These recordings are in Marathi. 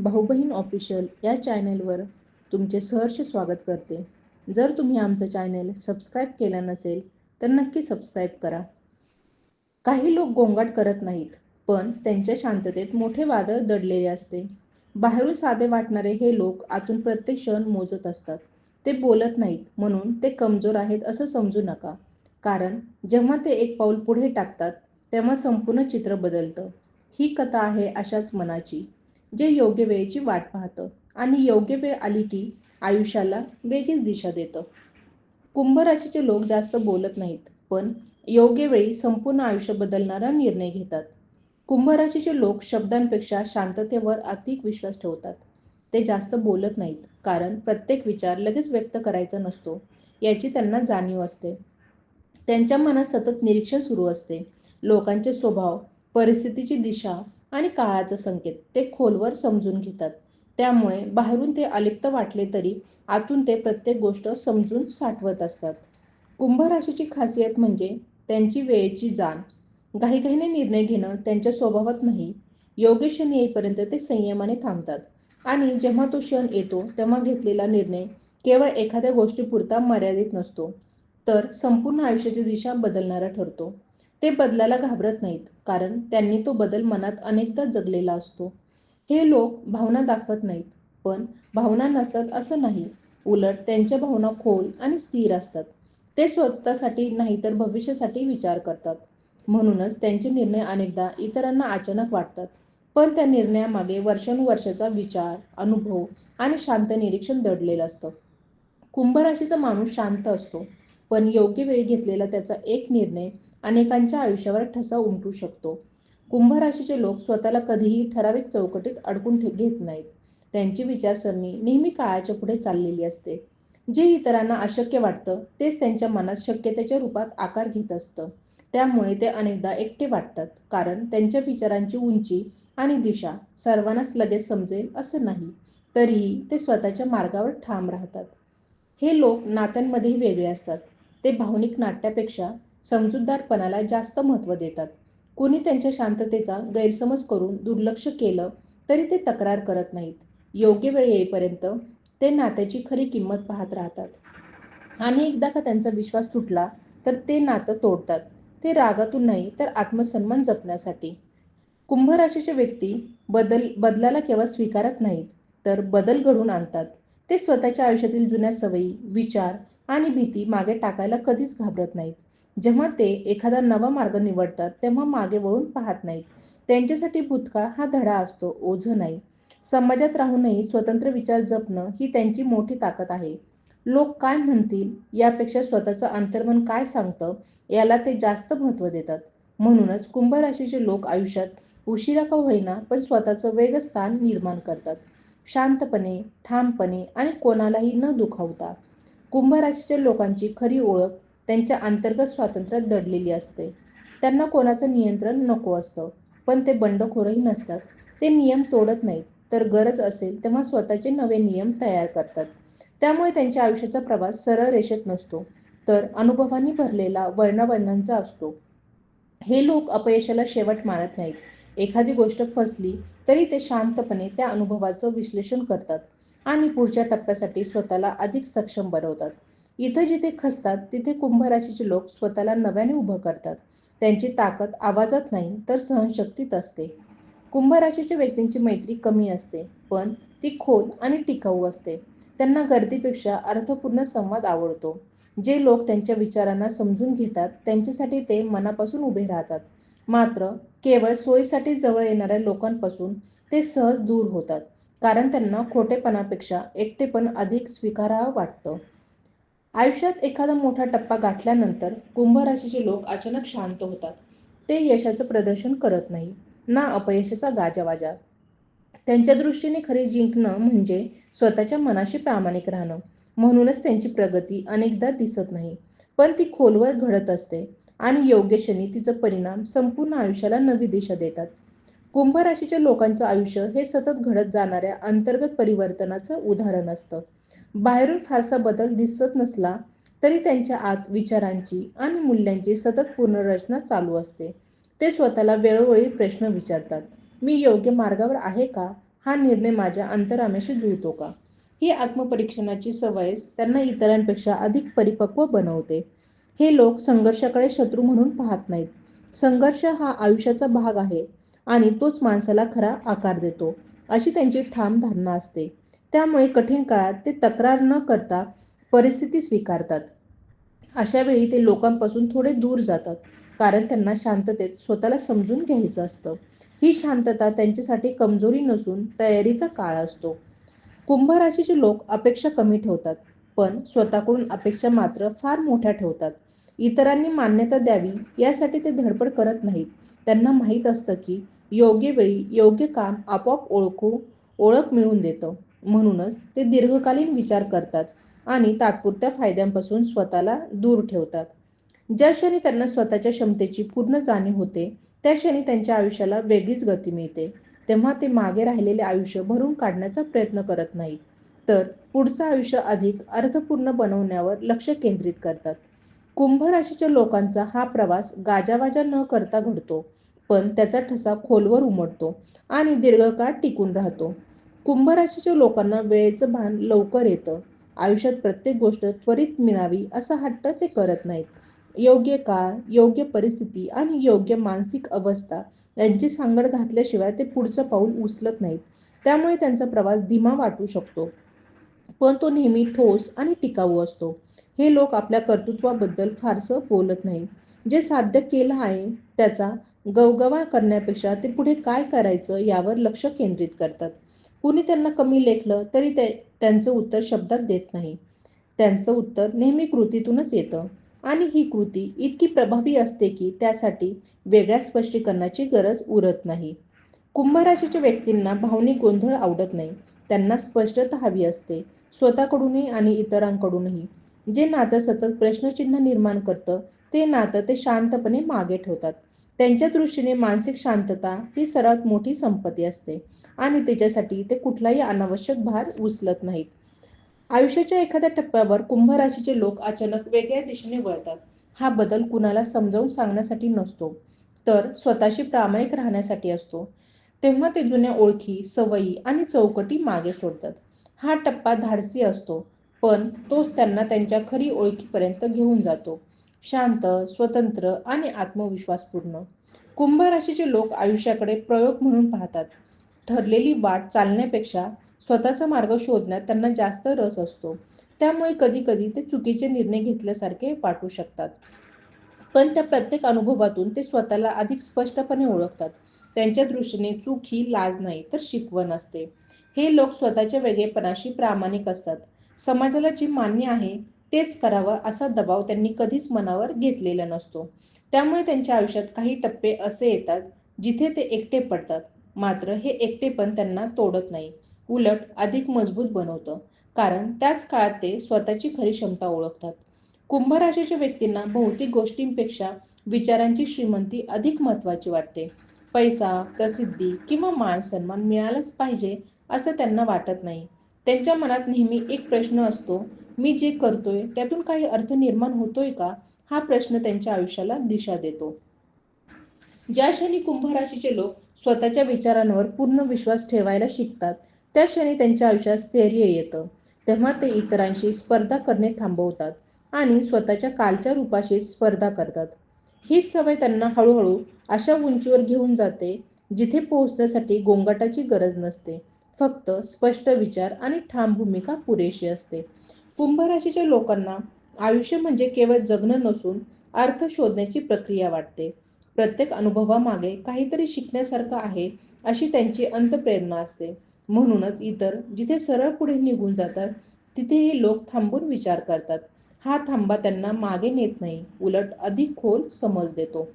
भाऊ बहीण ऑफिशियल या चॅनेलवर तुमचे सहर्ष स्वागत करते. जर तुम्ही आमचं चॅनेल सबस्क्राईब केलं नसेल तर नक्की सबस्क्राईब करा. काही लोक गोंगाट करत नाहीत, पण त्यांच्या शांततेत मोठे वादळ दडलेले असते. बाहेरून साधे वाटणारे हे लोक आतून प्रत्येक क्षण मोजत असतात. ते बोलत नाहीत म्हणून ते कमजोर आहेत असं समजू नका, कारण जेव्हा ते एक पाऊल पुढे टाकतात तेव्हा संपूर्ण चित्र बदलतं. ही कथा आहे अशाच मनाची, जे योग्य वेळेची वाट पाहतं आणि योग्य वेळ आली की आयुष्याला वेगळीच दिशा देतं. कुंभ राशीचे लोक जास्त बोलत नाहीत, पण योग्य वेळी संपूर्ण आयुष्य बदलणारा निर्णय घेतात. कुंभ राशीचे लोक शब्दांपेक्षा शांततेवर अधिक विश्वास ठेवतात. ते जास्त बोलत नाहीत, कारण प्रत्येक विचार लगेच व्यक्त करायचा नसतो याची त्यांना जाणीव असते. त्यांच्या मनात सतत निरीक्षण सुरू असते. लोकांचे स्वभाव, परिस्थितीची दिशा आणि काळाचा संकेत ते खोलवर समजून घेतात. त्यामुळे बाहेरून ते अलिप्त वाटले तरी आतून ते प्रत्येक गोष्ट समजून साठवत असतात. कुंभ राशीची खासियत म्हणजे त्यांची वेळेची जाण. घाईघाईने निर्णय घेणं त्यांच्या स्वभावात नाही. योग्य क्षण येईपर्यंत ते संयमाने थांबतात आणि जेव्हा तो क्षण येतो तेव्हा घेतलेला निर्णय केवळ एखाद्या गोष्टीपुरता मर्यादित नसतो, तर संपूर्ण आयुष्याची दिशा बदलणारा ठरतो. ते बदलायला घाबरत नाहीत, कारण त्यांनी तो बदल मनात अनेकदा जगलेला असतो. हे लोक भावना दाखवत नाहीत, पण भावना नसतात असं नाही. उलट त्यांच्या भावना खोल आणि स्थिर असतात. ते स्वतःसाठी नाही तर भविष्यासाठी विचार करतात. म्हणूनच त्यांचे निर्णय अनेकदा इतरांना अचानक वाटतात, पण त्या निर्णयामागे वर्षानुवर्षाचा विचार, अनुभव आणि शांत निरीक्षण दडलेलं असतं. कुंभ राशीचा माणूस शांत असतो, पण योग्य वेळी घेतलेला त्याचा एक निर्णय अनेकांच्या आयुष्यावर ठसा उमटू शकतो. कुंभ राशीचे लोक स्वतःला कधीही ठराविक चौकटीत अडकून घेत नाहीत. त्यांची विचारसरणी नेहमी काळाच्या पुढे चाललेली असते. जे इतरांना अशक्य वाटतं तेच त्यांच्या मनात शक्यतेच्या रूपात आकार घेत असतं. त्यामुळे ते अनेकदा एकटे वाटतात, कारण त्यांच्या विचारांची उंची आणि दिशा सर्वांनाच लगेच समजेल असं नाही. तरीही ते स्वतःच्या मार्गावर ठाम राहतात. हे लोक नात्यांमध्येही वेगळे असतात. ते भावनिक नाट्यापेक्षा समजूतदारपणाला जास्त महत्त्व देतात. कुणी त्यांच्या शांततेचा गैरसमज करून दुर्लक्ष केलं तरी ते तक्रार करत नाहीत. योग्य वेळ येईपर्यंत ते नात्याची खरी किंमत पाहत राहतात. आणि एकदा का त्यांचा विश्वास तुटला तर ते नातं तोडतात. ते रागातून नाही तर आत्मसन्मान जपण्यासाठी. कुंभ राशीचे व्यक्ती बदलाला केवळ स्वीकारत नाहीत, तर बदल घडवून आणतात. ते स्वतःच्या आयुष्यातील जुन्या सवयी, विचार आणि भीती मागे टाकायला कधीच घाबरत नाहीत. जेव्हा ते एखादा नवा मार्ग निवडतात तेव्हा मागे वळून पाहत नाहीत. त्यांच्यासाठी भूतकाळ हा धडा असतो, ओझं नाही. समाजात राहूनही स्वतंत्र विचार जपणं ही त्यांची मोठी ताकद आहे. लोक काय म्हणतील यापेक्षा स्वतःचं अंतर्मन काय सांगतं याला ते जास्त महत्त्व देतात. म्हणूनच कुंभ राशीचे लोक आयुष्यात उशिरा का होईना पण स्वतःचं वेगस्थान निर्माण करतात. शांतपणे, ठामपणे आणि कोणालाही न दुखावता. कुंभ राशीच्या लोकांची खरी ओळख त्यांच्या अंतर्गत स्वातंत्र्यात दडलेली असते. त्यांना कोणाचं नियंत्रण नको असतं, पण ते बंडखोरही नसतात. ते नियम तोडत नाहीत, तर गरज असेल तेव्हा स्वतःचे नवे नियम तयार करतात. त्यामुळे त्यांच्या आयुष्याचा प्रवास सरळ रेषेत नसतो, तर अनुभवांनी भरलेला वळणावळणांचा असतो. हे लोक अपयशाला शेवट मानत नाहीत. एखादी गोष्ट फसली तरी ते शांतपणे त्या अनुभवाचं विश्लेषण करतात आणि पुढच्या टप्प्यासाठी स्वतःला अधिक सक्षम बनवतात. इथं जिथे खचतात तिथे कुंभ राशीचे लोक स्वतःला नव्याने उभं करतात. त्यांची ताकद आवाजात नाही तर सहनशक्तीत असते. कुंभ राशीच्या व्यक्तींची मैत्री कमी असते, पण ती खोल आणि टिकाऊ असते. त्यांना गर्दीपेक्षा अर्थपूर्ण संवाद आवडतो. जे लोक त्यांच्या विचारांना समजून घेतात त्यांच्यासाठी ते मनापासून उभे राहतात. मात्र केवळ सोयीसाठी जवळ येणाऱ्या लोकांपासून ते सहज दूर होतात, कारण त्यांना खोटेपणापेक्षा एकटेपण अधिक स्वीकारावं वाटतं. आयुष्यात एखादा मोठा टप्पा गाठल्यानंतर कुंभ राशीचे लोक अचानक शांत होतात. ते यशाचं प्रदर्शन करत नाही, ना अपयशाचा गाजावाजा. त्यांच्या दृष्टीने खरे जिंकणं म्हणजे स्वतःच्या मनाशी प्रामाणिक राहणं. म्हणूनच त्यांची प्रगती अनेकदा दिसत नाही, पण ती खोलवर घडत असते आणि योग्य क्षणी तिचा परिणाम संपूर्ण आयुष्याला नवी दिशा देतात. कुंभ राशीच्या लोकांचं आयुष्य हे सतत घडत जाणाऱ्या अंतर्गत परिवर्तनाचं उदाहरण असतं. बाहेरून फारसा बदल दिसत नसला तरी त्यांच्या आत विचारांची आणि मूल्यांची सतत पुनर्रचना चालू असते. ते स्वतःला वेळोवेळी प्रश्न विचारतात, मी योग्य मार्गावर आहे का? हा निर्णय माझ्या अंतराम्याशी जुळतो का? ही आत्मपरीक्षणाची सवय त्यांना इतरांपेक्षा अधिक परिपक्व बनवते. हे लोक संघर्षाकडे शत्रू म्हणून पाहत नाहीत. संघर्ष हा आयुष्याचा भाग आहे आणि तोच माणसाला खरा आकार देतो, अशी त्यांची ठाम धारणा असते. त्यामुळे कठीण काळात ते तक्रार न करता परिस्थिती स्वीकारतात. अशा वेळी ते लोकांपासून थोडे दूर जातात, कारण त्यांना शांततेत स्वतःला समजून घ्यायचं असतं. ही शांतता त्यांच्यासाठी कमजोरी नसून तयारीचा काळ असतो. कुंभ राशीचे लोक अपेक्षा कमी ठेवतात, पण स्वतःकडून अपेक्षा मात्र फार मोठ्या ठेवतात. इतरांनी मान्यता द्यावी यासाठी ते धडपड करत नाहीत. त्यांना माहीत असतं की योग्य वेळी योग्य काम आपोआप ओळख मिळवून देतं. म्हणूनच ते दीर्घकालीन विचार करतात आणि तात्पुरत्या फायद्यांपासून स्वतःला दूर ठेवतात. ज्या क्षणी त्यांना स्वतःच्या क्षमतेची पूर्ण जाणीव होते, त्या क्षणी त्यांच्या आयुष्याला वेगळीच गती मिळते. तेव्हा ते मागे राहिलेले आयुष्य भरून काढण्याचा प्रयत्न करत नाहीत, तर पुढचं आयुष्य अधिक अर्थपूर्ण बनवण्यावर लक्ष केंद्रित करतात. कुंभ राशीच्या लोकांचा हा प्रवास गाजावाजा न करता घडतो, पण त्याचा ठसा खोलवर उमटतो आणि दीर्घकाळ टिकून राहतो. कुंभ राशीच्या लोकांना वेळेचं भान लवकर येतं. आयुष्यात प्रत्येक गोष्ट त्वरित मिळावी असा हट्ट ते करत नाहीत. योग्य काळ, योग्य परिस्थिती आणि योग्य मानसिक अवस्था यांची सांगड घातल्याशिवाय ते पुढचं पाऊल उचलत नाहीत. त्यामुळे त्यांचा प्रवास धीमा वाटू शकतो, पण तो नेहमी ठोस आणि टिकाऊ असतो. हे लोक आपल्या कर्तृत्वाबद्दल फारसं बोलत नाहीत. जे साध्य केलं आहे त्याचा गवगवा करण्यापेक्षा ते पुढे काय करायचं यावर लक्ष केंद्रित करतात. कुणी त्यांना कमी लेखलं तरी त्यांचं उत्तर शब्दात देत नाही. त्यांचं उत्तर नेहमी कृतीतूनच येतं आणि ही कृती इतकी प्रभावी असते की त्यासाठी वेगळ्या स्पष्टीकरणाची गरज उरत नाही. कुंभ राशीच्या व्यक्तींना भावनिक गोंधळ आवडत नाही. त्यांना स्पष्टता हवी असते, स्वतःकडूनही आणि इतरांकडूनही. जे नातं सतत प्रश्नचिन्ह निर्माण करतं, ते नातं ते शांतपणे मागे ठेवतात. त्यांच्या दृष्टीने मानसिक शांतता ही सर्वात मोठी संपत्ती असते आणि त्याच्यासाठी ते कुठलाही अनावश्यक भार उचलत नाहीत. आयुष्याच्या एखाद्या टप्प्यावर कुंभ राशीचे लोक अचानक वेगळ्या दिशेने वळतात. हा बदल कुणाला समजावून सांगण्यासाठी नसतो, तर स्वतःशी प्रामाणिक राहण्यासाठी असतो. तेव्हा ते जुन्या ओळखी, सवयी आणि चौकटी मागे सोडतात. हा टप्पा धाडसी असतो, पण तोच त्यांना त्यांच्या खरी ओळखीपर्यंत घेऊन जातो. शांत, स्वतंत्र आणि आत्मविश्वासपूर्ण. कुंभ राशीचे लोक आयुष्याकडे प्रयोग म्हणून पाहतात. ठरलेली वाट चालण्यापेक्षा स्वतःचा मार्ग शोधण्यात त्यांना जास्त रस असतो. त्यामुळे कधी-कधी ते चुकीचे निर्णय घेतल्यासारखे वाटू शकतात. पण त्या प्रत्येक अनुभवातून ते स्वतःला अधिक स्पष्टपणे ओळखतात. त्यांच्या दृष्टीने चूक ही लाज नाही, तर शिकवण असते. हे लोक स्वतःच्या वेगळेपणाशी प्रामाणिक असतात. समाजाला जे मान्य आहे तेच करावं असा दबाव त्यांनी कधीच मनावर घेतलेला नसतो. त्यामुळे त्यांच्या आयुष्यात काही टप्पे असे येतात जिथे ते एकटे पडतात. मात्र हे एकटेपण त्यांना तोडत नाही, उलट अधिक मजबूत बनवतं. कारण त्याच काळात ते स्वतःची खरी क्षमता ओळखतात. कुंभ राशीच्या व्यक्तींना भौतिक गोष्टींपेक्षा विचारांची श्रीमंती अधिक महत्त्वाची वाटते. पैसा, प्रसिद्धी किंवा मान-सन्मान मिळालाच पाहिजे असं त्यांना वाटत नाही. त्यांच्या मनात नेहमी एक प्रश्न असतो, मी जे करतोय त्यातून काही अर्थ निर्माण होतोय का? हा प्रश्न त्यांच्या आयुष्याला दिशा देतो. ज्या क्षणी कुंभ राशीचे लोक स्वतःच्या विचारांवर पूर्ण विश्वास ठेवायला शिकतात, त्या क्षणी त्यांच्या आयुष्यात स्थैर्य येतं. तेव्हा ते इतरांशी स्पर्धा करणे थांबवतात आणि स्वतःच्या कालच्या रूपाशी स्पर्धा करतात. हीच सवय त्यांना हळूहळू अशा उंचीवर घेऊन जाते, जिथे पोहोचण्यासाठी गोंगाटाची गरज नसते. फक्त स्पष्ट विचार आणि ठाम भूमिका पुरेशी असते. कुंभ राशीच्या लोकांना आयुष्य म्हणजे केवळ जगणं नसून अर्थ शोधण्याची प्रक्रिया वाटते. प्रत्येक अनुभवामागे काहीतरी शिकण्यासारखं आहे, अशी त्यांची अंतःप्रेरणा असते. म्हणूनच इतर जिथे सरळ पुढे निघून जातात, तिथेही लोक थांबून विचार करतात. हा थांबा त्यांना मागे नेत नाही, उलट अधिक खोल समज देतो.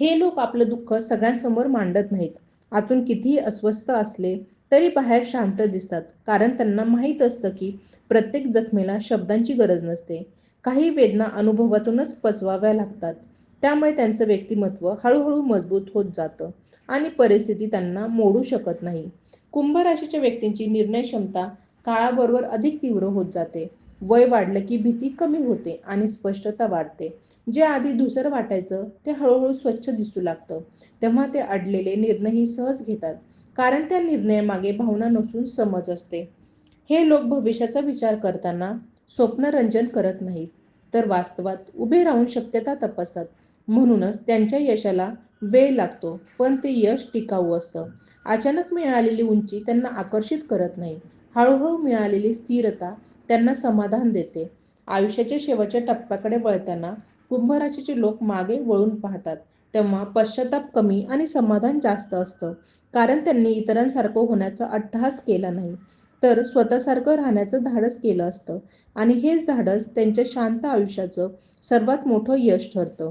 हे लोक आपलं दुःख सगळ्यांसमोर मांडत नाहीत. आतून कितीही अस्वस्थ असले तरी बाहेर शांत दिसतात, कारण त्यांना माहीत असतं की प्रत्येक जखमेला शब्दांची गरज नसते. काही वेदना अनुभवातूनच पचवाव्या लागतात. त्यामुळे त्यांचं व्यक्तिमत्व हळूहळू मजबूत होत जातं आणि परिस्थिती त्यांना मोडू शकत नाही. कुंभ राशीच्या व्यक्तींची निर्णय क्षमता काळाबरोबर अधिक तीव्र होत जाते. वय वाढलं की भीती कमी होते आणि स्पष्टता वाढते. जे आधी धूसर वाटायचं ते हळूहळू स्वच्छ दिसू लागतं. तेव्हा ते अडलेले निर्णयही सहज घेतात, कारण त्या निर्णयामागे भावना नसून समज असते. हे लोक भविष्याचा विचार करताना स्वप्नरंजन करत नाहीत, तर वास्तवात उभे राहून शक्यता तपासतात. म्हणूनच त्यांच्या यशाला वेळ लागतो, पण ते यश टिकाऊ असतं. अचानक मिळालेली उंची त्यांना आकर्षित करत नाही. हळूहळू मिळालेली स्थिरता त्यांना समाधान देते. आयुष्याच्या शेवटच्या टप्प्याकडे वळताना कुंभ राशीचे लोक मागे वळून पाहतात, तेव्हा पश्चाताप कमी आणि समाधान जास्त असतं. कारण त्यांनी इतरांसारखं होण्याचा अट्टहास केला नाही, तर स्वतःसारखं राहण्याचं धाडस केलं असतं. आणि हेच धाडस त्यांच्या शांत आयुष्याचं सर्वात मोठं यश ठरतं.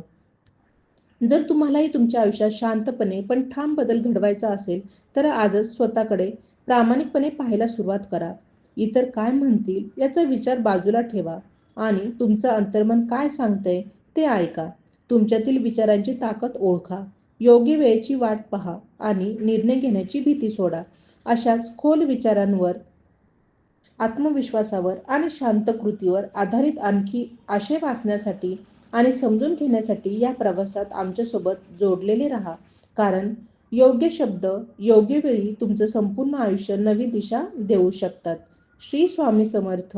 जर तुम्हालाही तुमच्या आयुष्यात शांतपणे पण ठाम बदल घडवायचा असेल, तर आजच स्वतःकडे प्रामाणिकपणे पाहायला सुरुवात करा. इतर काय म्हणतील याचा विचार बाजूला ठेवा आणि तुमचं अंतर्मन काय सांगतंय ते ऐका. तुमच्यातील विचारांची ताकद ओळखा. योग्य वेळेची वाट पहा आणि निर्णय घेण्याची भीती सोडा. अशाच खोल विचारांवर, आत्मविश्वासावर आणि शांत कृतीवर आधारित आणखी आशय वाचण्यासाठी आणि समजून घेण्यासाठी या प्रवासात आमच्यासोबत जोडलेले राहा. कारण योग्य शब्द योग्य वेळी तुमचं संपूर्ण आयुष्य नवी दिशा देऊ शकतात. श्री स्वामी समर्थ.